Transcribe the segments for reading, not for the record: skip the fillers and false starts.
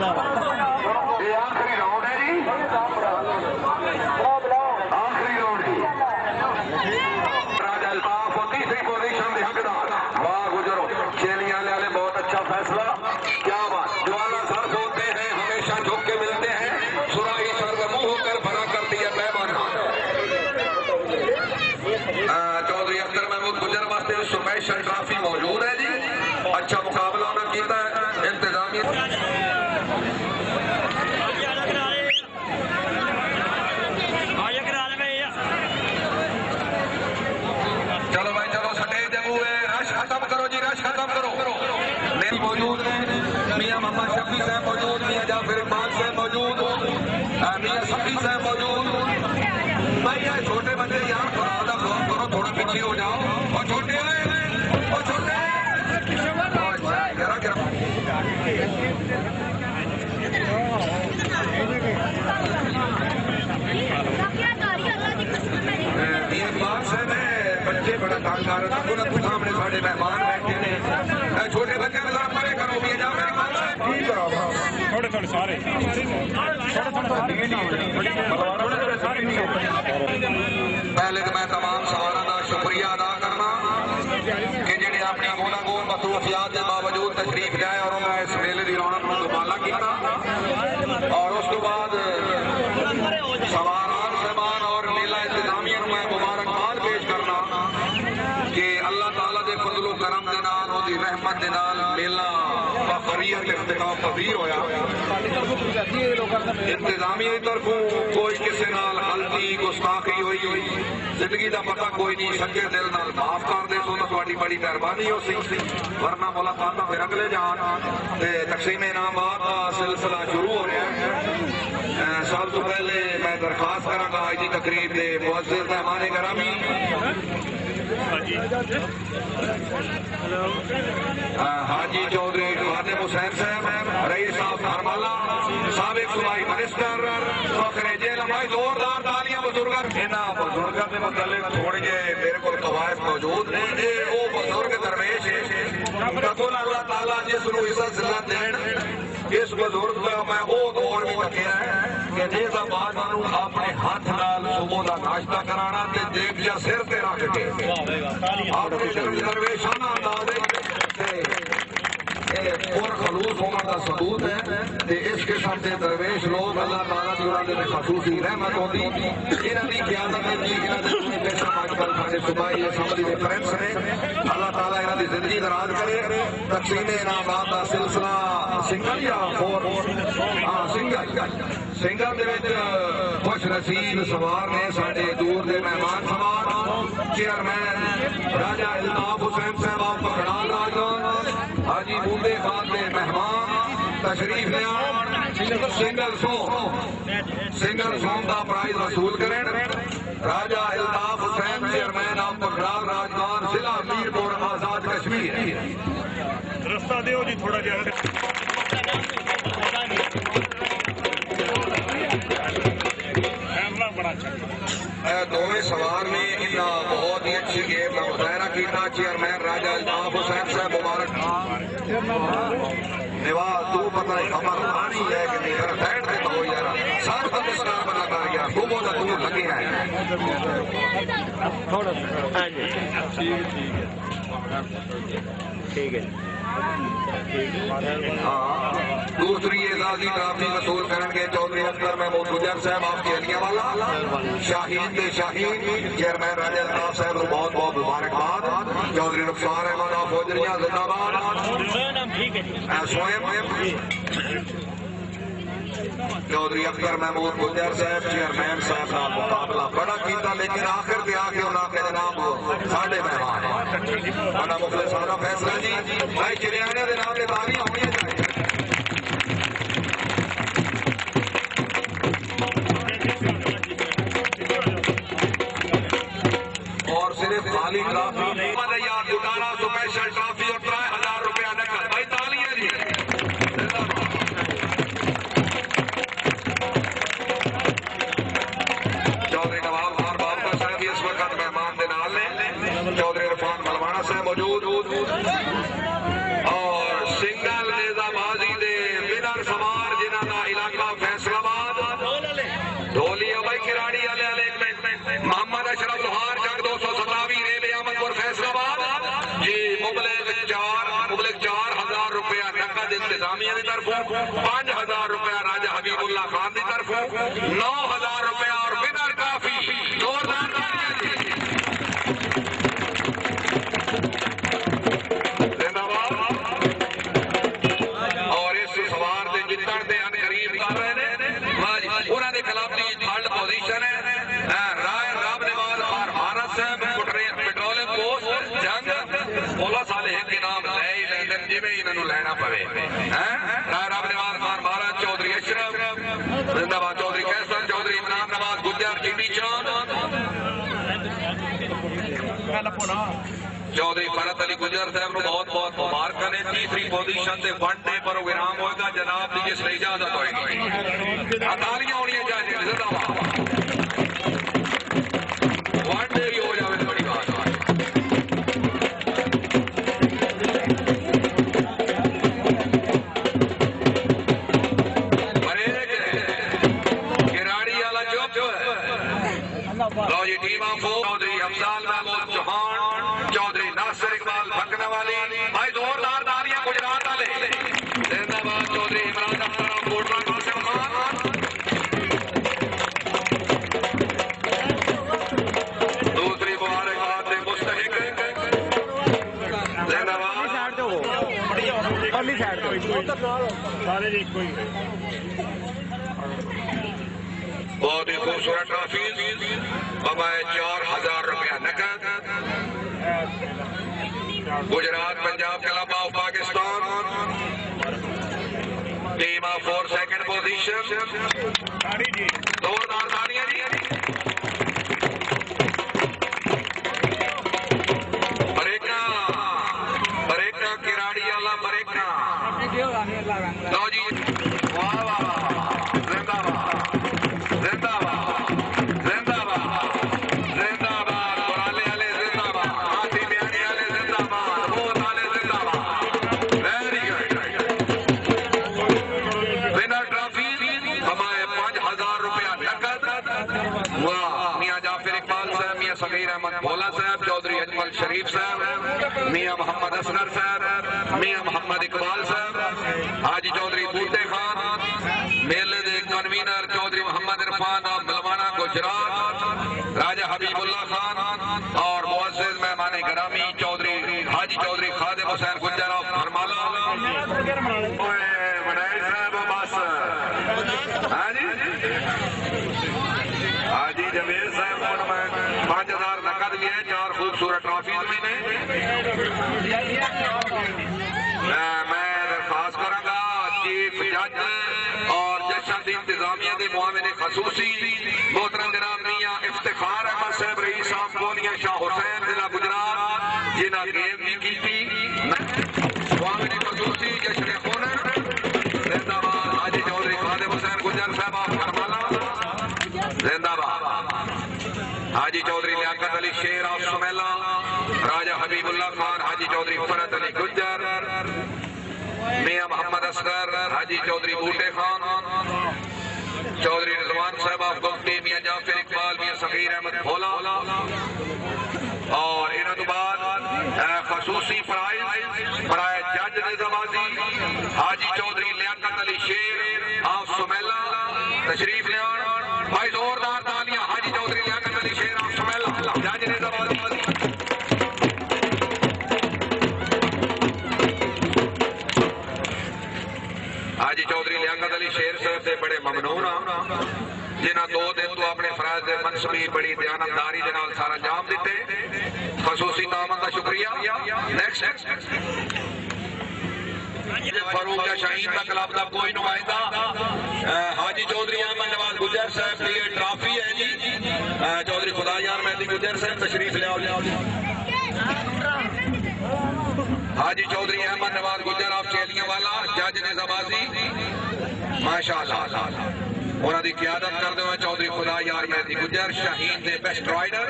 یہ آخری راؤنڈ ہے جی، آخری راؤنڈ جی۔ راجہ الطاف تیسری پوزیشن میں حقدار، واہ گزرو چیلیاں والے، بہت اچھا فیصلہ، کیا بات، جوالا سر ہوتے ہیں ہمیشہ جھک کے ملتے ہیں، سراہی سر منہ ہو کر بھرا کرتی ہے پیمانہ۔ چودھری اختر محمود گجر واسطے سپیشل ٹرافی موجود ہے جی، اچھا مقابلہ انہوں نے کیتا ہے انتظامیہ۔ چلو بھائی چلو سٹیج دے ہوئے رش ختم کرو جی، رش ختم کرو۔ میری موجود ہیں میاں محمد شفیع صاحب موجود، میاں جعفر اقبال صاحب موجود، میاں صفی صاحب موجود۔ بھائی یہ چھوٹے بچے یار خدا دا خوف کرو، تھوڑا پیچھے ہو جاؤ، اور چھوٹے اور چھوٹے بچے بڑا تنگ آ رہا تھا، سامنے ساڑھے مہمان بیٹھے نے، چھوٹے بچے نظر پڑے کرو بھی جا میرے مال سے تھوڑے تھوڑے سارے پہلے تو میں تمام سوالوں کا شکریہ ادا کرنا کہ جنہیں اپنی گولا گول مصروفیات کے باوجود تشریف لائے اور انہوں نے اس میلے کی رونق کو دوبالا کیا، اور اس کے بعد سواران صاحبان اور میلہ انتظامیہ میں مبارکباد پیش کرنا کہ اللہ تعالیٰ دے فضل و کرم دے نال اور دی رحمت دے نال میلہ فخریت اختتام پذیر ہویا۔ انتظامیہ کی طرفوں کوئی کسی نال غلطی گستاخی ہوئی زندگی دا پتہ کوئی نہیں، سچے دل نال معاف کر دے تو تہاڈی بڑی مہربانی ہو سی، ورنہ ملاقات پھر اگلے جان تے تقسیم انعامات کا سلسلہ شروع ہو رہا ہے۔ سب تو پہلے میں درخواست کراں گا آج دی تقریب دے معزز مہمان گرامی حاجی چودھری خادم حسین صاحب، رئیس صاحب فرمالا، سابق صوبائی منسٹر، فخر جیل ہماری زوردار تالیاں بزرگاں۔ انہاں بزرگاں دے متعلق تھوڑی جے میرے کو قواعد موجود ہیں، یہ وہ بزرگ درویش ہے تکون اللہ تعالیٰ جس نو عزت ذلت دین، اس بزرگ کا میں وہ دور بھی تکیا ہے کہ جیسا بعد مانو اپنے ہاتھ نال صبح دا ناشتہ کرانا تے دیکھ جا سر تے رکھ کے اپنے درویشانہ اندازے اور خلوص عمر کا ثبوت ہے کہ اس قسم کے درویش لوگ اللہ تعالیٰ کی انہوں نے خصوصی رحمت ہوتی، انہوں کی قیادت میں انہوں نے پیشہ آج کل سارے صوبائی اسمبلی کے فرینڈس نے، اللہ تعالیٰ انہوں کی زندگی دراز کرے۔ تقسیم انعامات کا سلسلہ سنگل یا فور سنگل دے وچ خوش نصیب سوار نے سارے دور دے مہمان سوار، چیئرمین راجہ الطاف حسین صاحب آپ پکڑال راجگان، حاجی بوندے خان دے مہمان تشریف لے آن، سنگل سونگ کا پرائز وصول کریں۔ راجہ الطاف حسین چیئرمین آپ پکڑال راجگان، ضلع میرپور آزاد کشمیر۔ رستہ دیو جی تھوڑا جہاں دونوں سوار نے انہاں بہت ہی اچھی گیم کا مظاہرہ کیتا۔ چیئرمین راجہ الطاف حسین صاحب مبارک نواز تو پتہ نہیں خبر آنی ہے کہ نہیں کر سائڈ سے تو یار سار کا مسکار بنا کر گیا تو بہت دور لگے ہیں ٹھیک ہے۔ دوسری اعزازی ٹرافی وصول کریں گے چودھری اختر محمود گجر صاحب آپ کے علیہ والا، شاہین دے شاہین چیئرمین راجہ الطاف صاحب کو بہت بہت مبارکباد۔ چودھری رخسار احمد آپ فوجریاں زندہ باد۔ چودھری اختر محمود گجر صاحب چیئرمین صاحب کا مقابلہ بڑا کیتا لیکن آخر پہ آ کے انہوں نے جناب ساڑھے مہمان بڑا مخلصانہ فیصلہ جی بھائی چریانے دے نام کے تالیاں ہونی چاہیے۔ اور صرف خالی ٹرافی نہیں یار دوبارہ سپیشل ٹرافی اور 3000 روپیہ نقد بھائی تالیاں جی۔ چودھری نواب خان بابا صاحب اس وقت مہمان دے نال نے، چودھری عرفان ملوانا صاحب موجود اور سنگل طرفوں 5000 روپیہ راجہ حبیب اللہ خان کی طرفوں 9000 روپیہ اور ونر ٹرافی زوردار تالیاں جی زندہ باد اور اس سوار دے جتن دے ان قریب کر رہے ہیں انہوں نے کلب کی تھرڈ پوزیشن ہے رائے رب نواز خان بھارت صاحب پیٹرولیم پوسٹ جنگ مولا صالح کے نام لے ہی لیندن جی میں انہوں لینا پڑے رائے رب نواز خان بھارت چودھری اشرف زندہ باد چودھری کیسن چودھری عمران نواز گجر چینی چاند چودھری فرحت علی گجر صاحب کو بہت بہت مبارکاں نے تیسری پوزیشن سے ون ڈے پروگرام ہوئے گا جناب کی جس لئے اجازت ہوئے گی تالیاں ہونی چاہیے زندہ باد ون ڈے ہی ہو جاوے تو بڑی بات کراڑی والا جو ہے لو جی ٹیم آف چودھری افضال محمود چوہان چودھری ناصر اقبال بھکنا والی بھائی زوردار تالیاں گجرات والے زندہ باد چودھری عمران اختر کوٹلا قاسم خان دوسری مبارکباد سے مستحق زندہ باد بہت ہی خوبصورت ٹرافی بمائے 4000 روپیہ نقد Gujarat Punjab club of Pakistan team of 4 second position زوردار تالیاں جی بریکا کراڑی والا بریکا لو جی واہ واہ زندہ باد زندہ باد زندہ باد زندہ باد برالی والے زندہ باد ہاتھی بیانی والے زندہ باد بہت والے زندہ باد ویری گڈ ونر ٹرافی ہمارے 5000 روپیہ نقد واہ میاں جعفر اقبال صاحب میاں صغیر احمد بھولا صاحب چودھری اجمل شریف صاحب میاں محمد اسغر صاحب میاں محمد اقبال صاحب حاجی چودھری بوٹے خان میلے دے کنوینر چودھری محمد عرفان ملوانا گجرات راجہ حبیب اللہ خان اور معزز مہمان گرامی چودھری حاجی چودھری خادم حسین گجر آف بھرمالہ وڈائی صاحب بس حاجی جمیل صاحب کو میں 5000 نقد لیے 4 خوبصورت ٹرافیز میں نے میں درخواست کروں گا چیف جج اور جشن دی انتظامیہ دے معاون خصوصی محترم جناب میاں افتخار احمد صاحب رئیس صاحب گونیا شاہ حسین ضلع گجرات جنہاں گیم بھی کی تھی معاون خصوصی جشن خونر زندہ باد حاجی چودھری خادم حسین گجر صاحب آف کرمالہ زندہ باد حاجی چودھری لیاقت علی شیر آف سمیلا راجہ حبیب اللہ خان حاجی چودھری فرحت علی گجر میاں محمد اسغر حاجی چودھری بوٹے خان چودھری رضوان صاحب آف گفتی میاں جعفر اقبال میاں صغیر احمد بھولا اور انہوں تو بعد خصوصی برائے جج نظامازی حاجی چودھری لیاقت علی شیر آف سمیلا تشریف لے بھائی زوردار تالیاں حاجی چودھری لیاقت علی شیر آف سمیلا جج نظامازی حاجی چودھری لیاقت علی شیر صاحب سے بڑے ممنون جنہاں 2 دن تو اپنے فرائض منصبی بڑی دیانتداری دے نال سارا انجام دیتے خصوصی تعاون کا شکریہ نیکسٹ فاروق یا شاہین کا کلب کا کوئی نمائندہ حاجی چودھری احمد نواز گجر صاحب کی یہ ٹرافی ہے جی چودھری خدا یار مہدی گجر صاحب تشریف لے آؤ حاجی چودھری احمد نواز گجر آپ چیلیاں والا جج نظامازی ماشاءاللہ انہوں نے قیادت کر دے چودھری خدا یار مہدی گجر شاہین دے بیسٹ رائڈر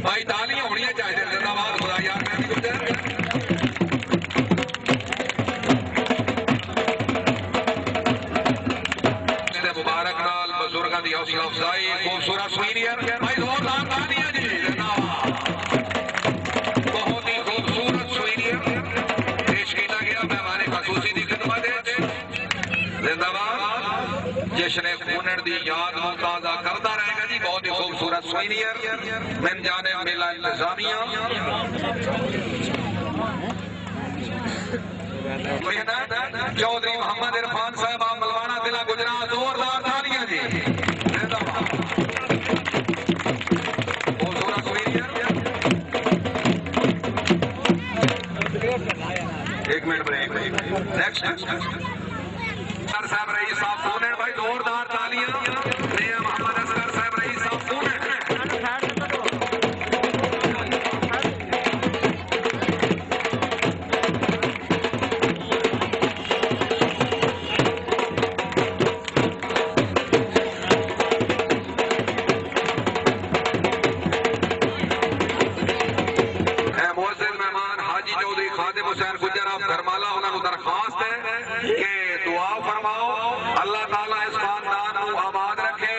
بھائی تالیاں ہونی چاہیے زندہ باد خدا یار مہدی گجر مبارک نال بزرگاں دی حوصلہ افزائی خوبصورت سوینئر بھائی زوردار تالیاں جی بہت ہی خوبصورت سوینئر پیش کیا گیا مہمان خصوصی دی یونٹ دی یاد کو تازہ کرتا رہے گا جی. بہت ہی خوبصورت سوینئر من جانب میلہ انتظامیہ. چودھری محمد عرفان صاحب آپ ملوانا ضلع گجرات. زوردار تالیاں جی. خوبصورت سوینئر. ایک منٹ بریک. نیکسٹ صاحب رئیس صاحب پونے بھائی زوردار تالیاں. محمد اصغر صاحب رئیس صاحب پونے. درخواست ہے کہ دعا فرماؤ اللہ تعالیٰ اس خاندان کو آباد رکھے.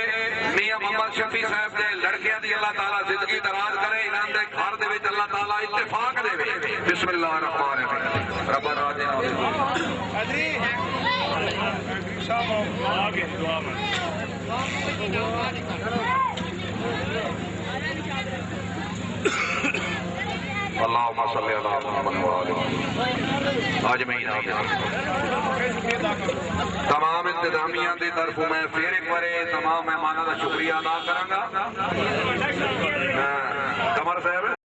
میاں محمد شفیع صاحب دے لڑکیاں دی اللہ تعالیٰ زندگی دراز کرے. انہاں دے گھر دے وچ اللہ تعالیٰ اتفاق دے. بسم اللہ الرحمن الرحیم. ربنا آتنا آگے دعا میں اللہم صلی اللہ محمد وآلہ اجمعین. تمام انتظامیہ دی طرف میں پھر ایک بار تمام مہمانوں کا شکریہ ادا کراں گا. قمر صاحب